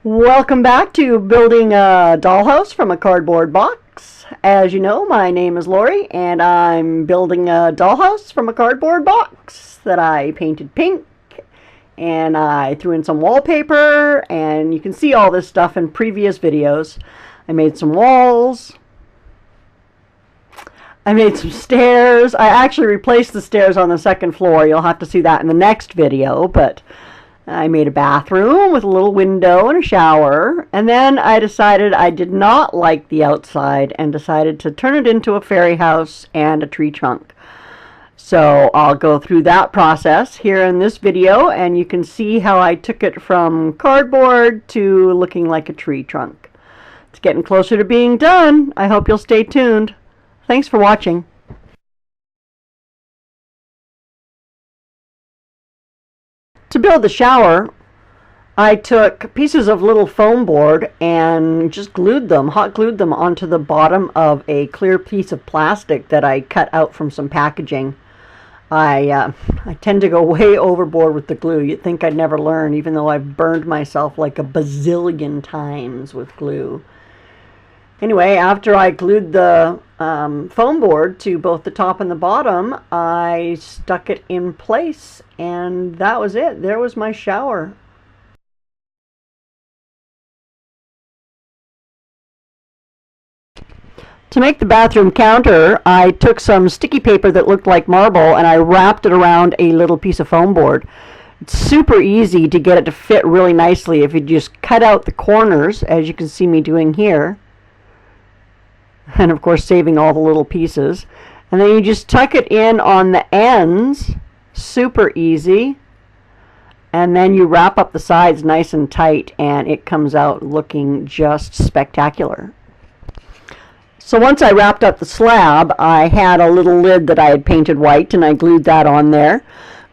Welcome back to building a dollhouse from a cardboard box. As you know, my name is Lori, and I'm building a dollhouse from a cardboard box that I painted pink, and I threw in some wallpaper, and you can see all this stuff in previous videos. I made some walls. I made some stairs. I actually replaced the stairs on the second floor. You'll have to see that in the next video, but I made a bathroom with a little window and a shower, and then I decided I did not like the outside and decided to turn it into a fairy house and a tree trunk. So I'll go through that process here in this video, and you can see how I took it from cardboard to looking like a tree trunk. It's getting closer to being done. I hope you'll stay tuned. Thanks for watching. To build the shower, I took pieces of little foam board and just glued them, hot glued them onto the bottom of a clear piece of plastic that I cut out from some packaging. I tend to go way overboard with the glue. You'd think I'd never learn, even though I've burned myself like a bazillion times with glue. Anyway, after I glued the foam board to both the top and the bottom, I stuck it in place, and that was it. There was my shower. To make the bathroom counter, I took some sticky paper that looked like marble, and I wrapped it around a little piece of foam board. It's super easy to get it to fit really nicely if you just cut out the corners, as you can see me doing here. And of course saving all the little pieces, and then you just tuck it in on the ends, super easy, and then you wrap up the sides nice and tight, and it comes out looking just spectacular. So once I wrapped up the slab, I had a little lid that I had painted white, and I glued that on there.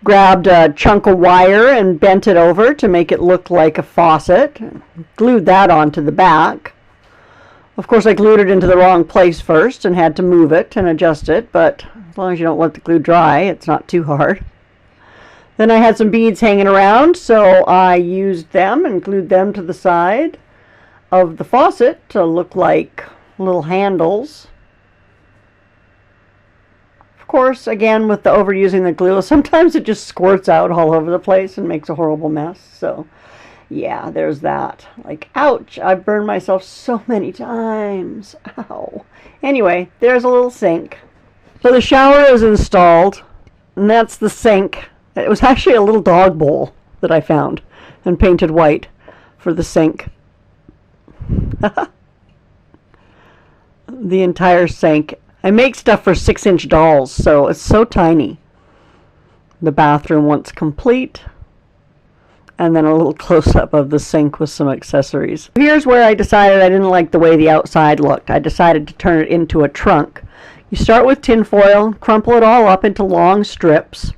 Grabbed a chunk of wire and bent it over to make it look like a faucet. Glued that onto the back. Of course, I glued it into the wrong place first and had to move it and adjust it, but as long as you don't let the glue dry, it's not too hard. Then I had some beads hanging around, so I used them and glued them to the side of the faucet to look like little handles. Of course, again, with the overusing the glue, sometimes it just squirts out all over the place and makes a horrible mess, so yeah, there's that. Like, ouch, I've burned myself so many times. Ow. Anyway, there's a little sink. So the shower is installed, and that's the sink. It was actually a little dog bowl that I found and painted white for the sink. The entire sink. I make stuff for 6-inch dolls, so it's so tiny. The bathroom once complete. And then a little close-up of the sink with some accessories. Here's where I decided I didn't like the way the outside looked. I decided to turn it into a trunk. You start with tin foil, crumple it all up into long strips,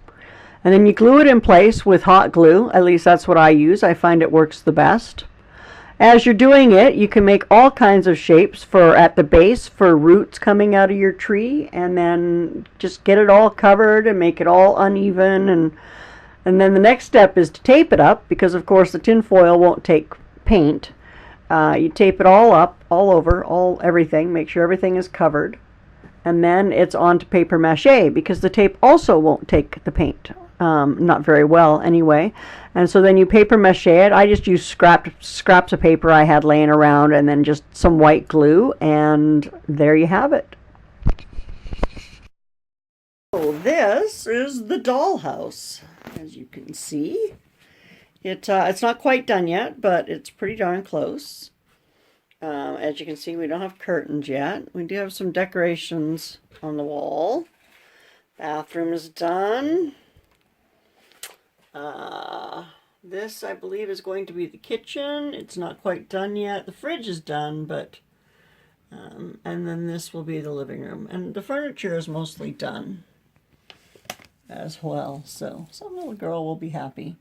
and then you glue it in place with hot glue. At least that's what I use. I find it works the best. As you're doing it, you can make all kinds of shapes for at the base for roots coming out of your tree, and then just get it all covered and make it all uneven, and then the next step is to tape it up, because of course the tin foil won't take paint. You tape it all up, all over, everything, make sure everything is covered, and then it's on to paper mache, because the tape also won't take the paint, not very well anyway. And so then you paper mache it. I just used scraps of paper I had laying around, and then just some white glue, and there you have it. So this is the dollhouse. As you can see, it's not quite done yet, but it's pretty darn close. As you can see, we don't have curtains yet. We do have some decorations on the wall. Bathroom is done. This, I believe, is going to be the kitchen. It's not quite done yet. The fridge is done, but and then this will be the living room. And the furniture is mostly done as well, so some little girl will be happy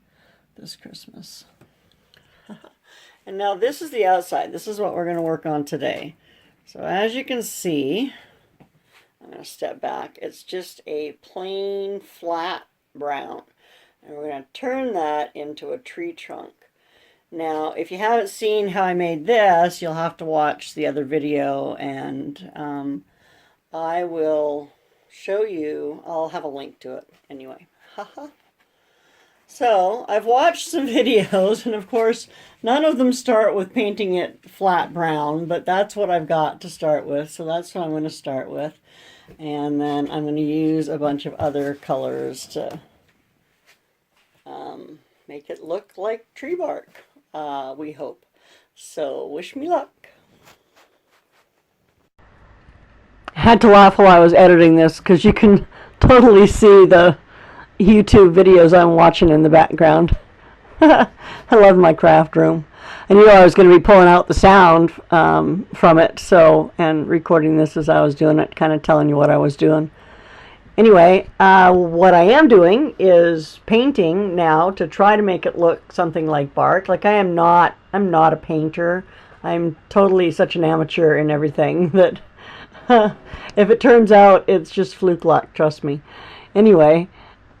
this Christmas. And now this is the outside. This is what we're going to work on today. So as you can see, I'm going to step back. It's just a plain flat brown. And we're going to turn that into a tree trunk. Now, if you haven't seen how I made this, you'll have to watch the other video, and I will show you. I'll have a link to it anyway. Haha. So, I've watched some videos, and of course, none of them start with painting it flat brown, but that's what I've got to start with, so that's what I'm going to start with. And then I'm going to use a bunch of other colors to make it look like tree bark, we hope. So, wish me luck. I had to laugh while I was editing this, because you can totally see the YouTube videos I'm watching in the background. I love my craft room. I knew I was going to be pulling out the sound from it, so, and recording this as I was doing it, kind of telling you what I was doing. Anyway, what I am doing is painting now to try to make it look something like bark. Like I'm not a painter. I'm totally such an amateur in everything that if it turns out, it's just fluke luck, trust me. Anyway,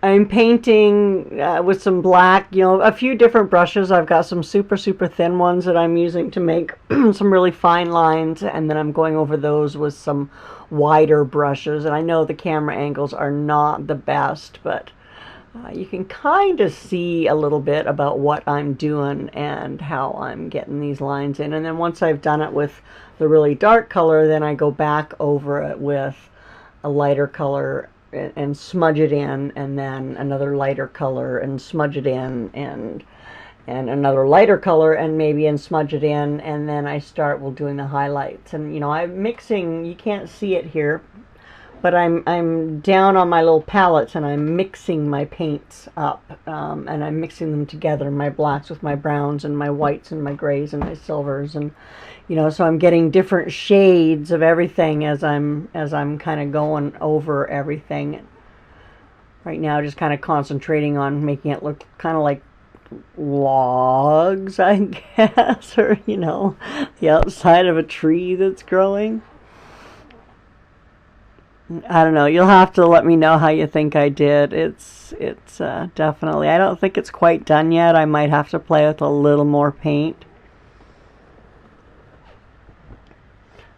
I'm painting with some black, you know, a few different brushes. I've got some super thin ones that I'm using to make some really fine lines, and then I'm going over those with some wider brushes. And I know the camera angles are not the best, but you can kind of see a little bit about what I'm doing and how I'm getting these lines in. And then once I've done it with the really dark color, then I go back over it with a lighter color and smudge it in, and then another lighter color and smudge it in, and another lighter color and maybe and smudge it in, and then I start doing the highlights. And you know, I'm mixing, you can't see it here, but I'm down on my little palettes and I'm mixing my paints up, and I'm mixing them together, my blacks with my browns and my whites and my grays and my silvers, and you know, so I'm getting different shades of everything as I'm kind of going over everything. Right now, just kind of concentrating on making it look kind of like logs, I guess, or you know, the outside of a tree that's growing. I don't know. You'll have to let me know how you think I did. It's definitely. I don't think it's quite done yet. I might have to play with a little more paint.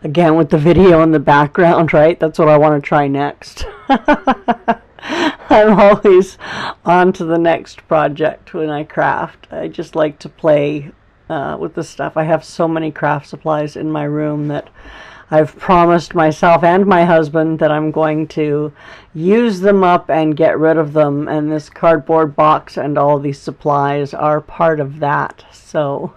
Again, with the video in the background, right? That's what I want to try next. I'm always on to the next project when I craft. I just like to play with the stuff. I have so many craft supplies in my room that I've promised myself and my husband that I'm going to use them up and get rid of them. And this cardboard box and all these supplies are part of that. So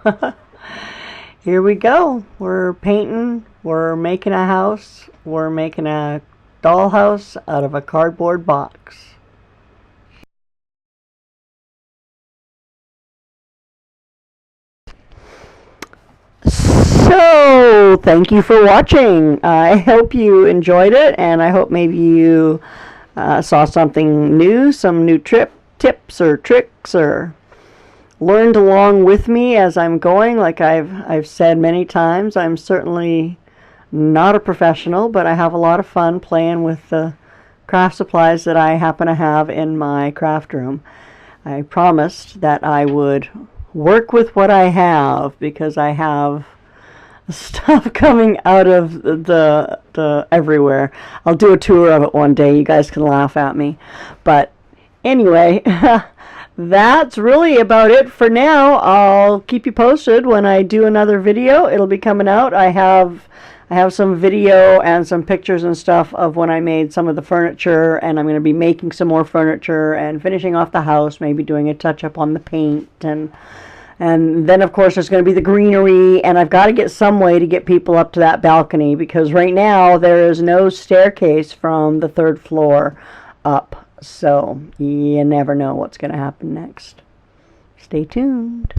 here we go. We're painting. We're making a house. We're making a dollhouse out of a cardboard box. So, thank you for watching. I hope you enjoyed it, and I hope maybe you saw something new, some new tips or tricks, or learned along with me as I'm going. Like I've said many times, I'm certainly not a professional, but I have a lot of fun playing with the craft supplies that I happen to have in my craft room. I promised that I would work with what I have, because I have stuff coming out of the everywhere. I'll do a tour of it one day. You guys can laugh at me. But anyway, that's really about it for now. I'll keep you posted when I do another video. It'll be coming out. I have some video and some pictures and stuff of when I made some of the furniture, and I'm going to be making some more furniture and finishing off the house, maybe doing a touch-up on the paint, and then of course there's going to be the greenery, and I've got to get some way to get people up to that balcony, because right now there is no staircase from the 3rd floor up, so you never know what's going to happen next. Stay tuned.